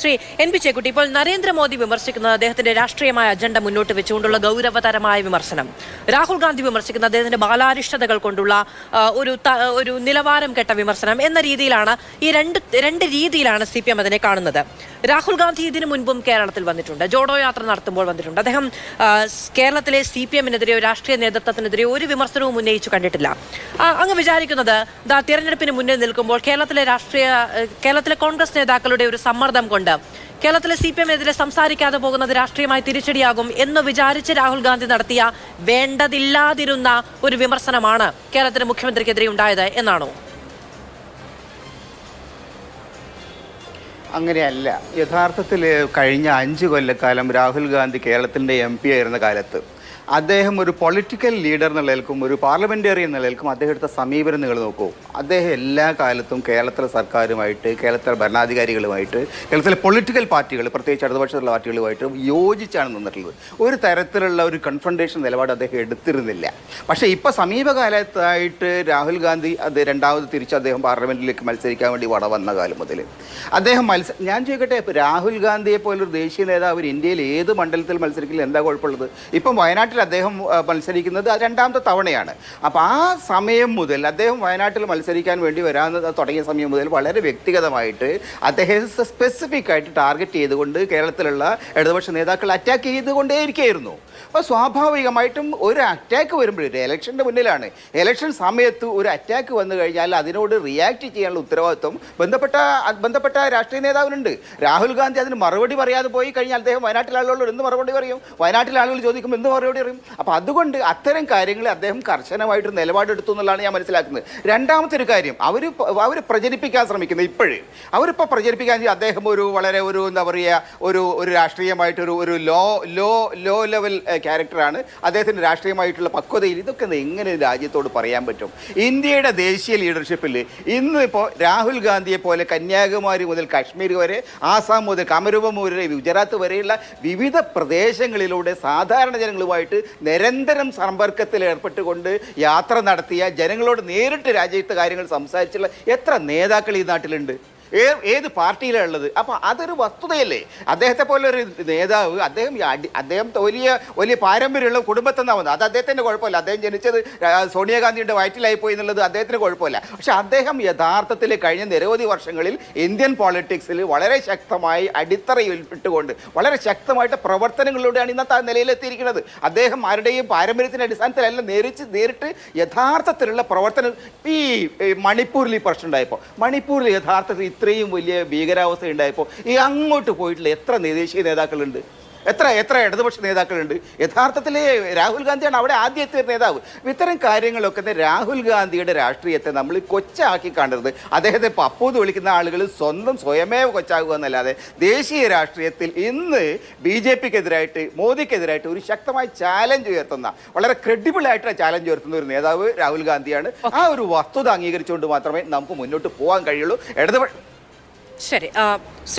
Shri N P Chekutty, ഇപ്പോൾ നരേന്ദ്രമോദി വിമർശിക്കുന്നത് അദ്ദേഹത്തിന്റെ രാഷ്ട്രീയമായ അജണ്ട മുന്നോട്ട് വെച്ചുകൊണ്ടുള്ള ഗൗരവതരമായ വിമർശനം, രാഹുൽ ഗാന്ധി വിമർശിക്കുന്ന അദ്ദേഹത്തിന്റെ ബാലാരിഷ്ടതകൾ കൊണ്ടുള്ള ഒരു നിലവാരം കെട്ട വിമർശനം എന്ന രീതിയിലാണ് ഈ രണ്ട് രീതിയിലാണ് CPM അതിനെ കാണുന്നത്. രാഹുൽ ഗാന്ധി ഇതിനു മുൻപും കേരളത്തിൽ വന്നിട്ടുണ്ട്, ജോഡോ യാത്ര നടത്തുമ്പോൾ വന്നിട്ടുണ്ട്. അദ്ദേഹം കേരളത്തിലെ CPM-നെതിരെയോ രാഷ്ട്രീയ നേതൃത്വത്തിനെതിരെയോ ഒരു വിമർശനവും ഉന്നയിച്ചു കണ്ടിട്ടില്ല. അങ്ങ് വിചാരിക്കുന്നത് തിരഞ്ഞെടുപ്പിന് മുന്നിൽ നിൽക്കുമ്പോൾ കേരളത്തിലെ കോൺഗ്രസ് നേതാക്കളുടെ ഒരു സമ്മർദ്ദം കൊണ്ട് കേരളത്തിലെ CPM-എതിരെ സംസാരിക്കാതെ പോകുന്നത് രാഷ്ട്രീയമായി തിരിച്ചടിയാകും എന്ന് വിചാരിച്ച് രാഹുൽ ഗാന്ധി നടത്തിയ വേണ്ടതില്ലാതിരുന്ന ഒരു വിമർശനമാണ് കേരളത്തിലെ മുഖ്യമന്ത്രിക്കെതിരെ ഉണ്ടായത് എന്നാണോ? അങ്ങനെയല്ല. യഥാർത്ഥത്തിൽ കഴിഞ്ഞ 5 കൊല്ലക്കാലം രാഹുൽ ഗാന്ധി കേരളത്തിൻ്റെ MP ആയിരുന്ന കാലത്ത് അദ്ദേഹം ഒരു പൊളിറ്റിക്കൽ ലീഡർ എന്ന നിലയിൽക്കും ഒരു പാർലമെൻറ്റേറിയൻ എന്ന നിലയിൽക്കും അദ്ദേഹം എടുത്ത സമീപനം നിങ്ങൾ നോക്കൂ. അദ്ദേഹം എല്ലാ കാലത്തും കേരളത്തിലെ സർക്കാരുമായിട്ട്, കേരളത്തിലെ ഭരണാധികാരികളുമായിട്ട്, കേരളത്തിലെ പൊളിറ്റിക്കൽ പാർട്ടികൾ, പ്രത്യേകിച്ച് ഇടതുപക്ഷത്തുള്ള പാർട്ടികളുമായിട്ട് യോജിച്ചാണ് നിന്നിട്ടുള്ളത്. ഒരു തരത്തിലുള്ള ഒരു കൺഫ്രണ്ടേഷൻ നിലപാട് അദ്ദേഹം എടുത്തിരുന്നില്ല. പക്ഷേ ഇപ്പോൾ സമീപകാലത്തായിട്ട് രാഹുൽ ഗാന്ധി രണ്ടാമത് തിരിച്ച് അദ്ദേഹം പാർലമെൻറ്റിലേക്ക് മത്സരിക്കാൻ വേണ്ടി വന്ന കാലം മുതൽ അദ്ദേഹം ഞാൻ ചോദിക്കട്ടെ, ഇപ്പോൾ രാഹുൽ ഗാന്ധിയെ പോലൊരു ദേശീയ നേതാവ് ഇന്ത്യയിൽ ഏത് മണ്ഡലത്തിൽ മത്സരിക്കില്ല, എന്താ കുഴപ്പമുള്ളത്? ഇപ്പം വയനാട്ടിൽ അദ്ദേഹം മത്സരിക്കുന്നത് രണ്ടാമത്തെ തവണയാണ്. അപ്പോൾ ആ സമയം മുതൽ അദ്ദേഹം വയനാട്ടിൽ മത്സരിക്കാൻ വേണ്ടി വരാൻ തുടങ്ങിയ സമയം മുതൽ വളരെ വ്യക്തിഗതമായിട്ട് അദ്ദേഹം സ്പെസിഫിക് ആയിട്ട് ടാർഗറ്റ് ചെയ്തുകൊണ്ട് കേരളത്തിലുള്ള ഇടതുപക്ഷ നേതാക്കൾ അറ്റാക്ക് ചെയ്തുകൊണ്ടേയിരിക്കുകയായിരുന്നു. അപ്പോൾ സ്വാഭാവികമായിട്ടും ഒരു അറ്റാക്ക് വരുമ്പോഴേ, ഇലക്ഷൻ്റെ മുന്നിലാണ്, ഇലക്ഷൻ സമയത്ത് ഒരു അറ്റാക്ക് വന്നു കഴിഞ്ഞാൽ അതിനോട് റിയാക്ട് ചെയ്യാനുള്ള ഉത്തരവാദിത്വം ബന്ധപ്പെട്ട രാഷ്ട്രീയ നേതാവിനുണ്ട്. രാഹുൽ ഗാന്ധി അതിന് മറുപടി പറയാതെ പോയി കഴിഞ്ഞാൽ അദ്ദേഹം വയനാട്ടിലെ ആളുകളോട് എന്ത് മറുപടി പറയും? വയനാട്ടിലെ ആളുകൾ ചോദിക്കുമ്പോൾ എന്ത് മറുപടി പറയും? അപ്പോൾ അതുകൊണ്ട് അത്തരം കാര്യങ്ങൾ അദ്ദേഹം കർശനമായിട്ട് നിലപാടെടുത്തു എന്നുള്ളതാണ് ഞാൻ മനസ്സിലാക്കുന്നത്. രണ്ടാമത്തെ ഒരു കാര്യം, അവർ പ്രചരിപ്പിക്കാൻ ശ്രമിക്കുന്നത് അവരിപ്പോൾ പ്രചരിപ്പിക്കാൻ അദ്ദേഹം എന്താ പറയുക, ഒരു രാഷ്ട്രീയമായിട്ടൊരു ലോ ലെവൽ ക്യാരക്ടറാണ്, അദ്ദേഹത്തിൻ്റെ രാഷ്ട്രീയമായിട്ടുള്ള പക്വതയിൽ. ഇതൊക്കെ എങ്ങനെ രാജ്യത്തോട് പറയാൻ പറ്റും? ഇന്ത്യയുടെ ദേശീയ ലീഡർഷിപ്പിൽ ഇന്നിപ്പോൾ രാഹുൽ ഗാന്ധിയെ പോലെ കന്യാകുമാരി മുതൽ കാശ്മീർ വരെ, ആസാം മുതൽ കമരൂപം മുതൽ ഗുജറാത്ത് വരെയുള്ള വിവിധ പ്രദേശങ്ങളിലൂടെ സാധാരണ ജനങ്ങളുമായിട്ട് നിരന്തരം സമ്പർക്കത്തിൽ ഏർപ്പെട്ടുകൊണ്ട് യാത്ര നടത്തിയ, ജനങ്ങളോട് നേരിട്ട് രാജ്യത്തെ കാര്യങ്ങൾ സംസാരിച്ചുള്ള എത്ര നേതാക്കൾ ഈ നാട്ടിലുണ്ട്? ഏത് പാർട്ടിയിലാണ് ഉള്ളത്? അപ്പോൾ അതൊരു വസ്തുതയല്ലേ? അദ്ദേഹത്തെ പോലെ ഒരു നേതാവ്, അദ്ദേഹം വലിയ പാരമ്പര്യമുള്ള കുടുംബത്തിൽ നിന്നാണ് വന്നത്. അത് അദ്ദേഹത്തിൻ്റെ കുഴപ്പമില്ല. അദ്ദേഹം ജനിച്ചത് സോണിയാഗാന്ധിയുടെ വയറ്റിലായി പോയി എന്നുള്ളത് അദ്ദേഹത്തിന് കുഴപ്പമില്ല. പക്ഷേ അദ്ദേഹം യഥാർത്ഥത്തിൽ കഴിഞ്ഞ നിരവധി വർഷങ്ങളിൽ ഇന്ത്യൻ പോളിറ്റിക്സിൽ വളരെ ശക്തമായി അടിത്തറയിൽപ്പെട്ടുകൊണ്ട് വളരെ ശക്തമായിട്ട് പ്രവർത്തനങ്ങളിലൂടെയാണ് ഇന്നത്തെ നിലയിലെത്തിയിരിക്കുന്നത്. അദ്ദേഹം ആരുടെയും പാരമ്പര്യത്തിൻ്റെ അടിസ്ഥാനത്തിലല്ല, നേരിട്ട് യഥാർത്ഥത്തിലുള്ള പ്രവർത്തനം. ഈ മണിപ്പൂരിൽ ഈ പ്രശ്നം ഉണ്ടായപ്പോൾ, മണിപ്പൂരിൽ യഥാർത്ഥത്തിൽ ഇത്രയും വലിയ ഭീകരാവസ്ഥ ഉണ്ടായപ്പോൾ ഈ അങ്ങോട്ട് പോയിട്ടുള്ള എത്ര ദേശീയ നേതാക്കളുണ്ട്, എത്ര ഇടതുപക്ഷ നേതാക്കളുണ്ട്? യഥാർത്ഥത്തിൽ രാഹുൽ ഗാന്ധിയാണ് അവിടെ ആദ്യത്തെ നേതാവ്. ഇത്തരം കാര്യങ്ങളൊക്കെ രാഹുൽ ഗാന്ധിയുടെ രാഷ്ട്രീയത്തെ നമ്മൾ കൊച്ചാക്കി കാണരുത്. അദ്ദേഹത്തെ പപ്പൂന്ന് വിളിക്കുന്ന ആളുകൾ സ്വയമേവ കൊച്ചാകുക എന്നല്ലാതെ ദേശീയ രാഷ്ട്രീയത്തിൽ ഇന്ന് BJP-ക്കെതിരായിട്ട്, മോദിക്കെതിരായിട്ട് ഒരു ശക്തമായ ചാലഞ്ച് ഉയർത്തുന്ന, വളരെ ക്രെഡിബിൾ ആയിട്ടുള്ള ചാലഞ്ച് ഉയർത്തുന്ന ഒരു നേതാവ് രാഹുൽ ഗാന്ധിയാണ്. ആ ഒരു വസ്തുത അംഗീകരിച്ചുകൊണ്ട് മാത്രമേ നമുക്ക് മുന്നോട്ട് പോകാൻ കഴിയുള്ളൂ. ശരി.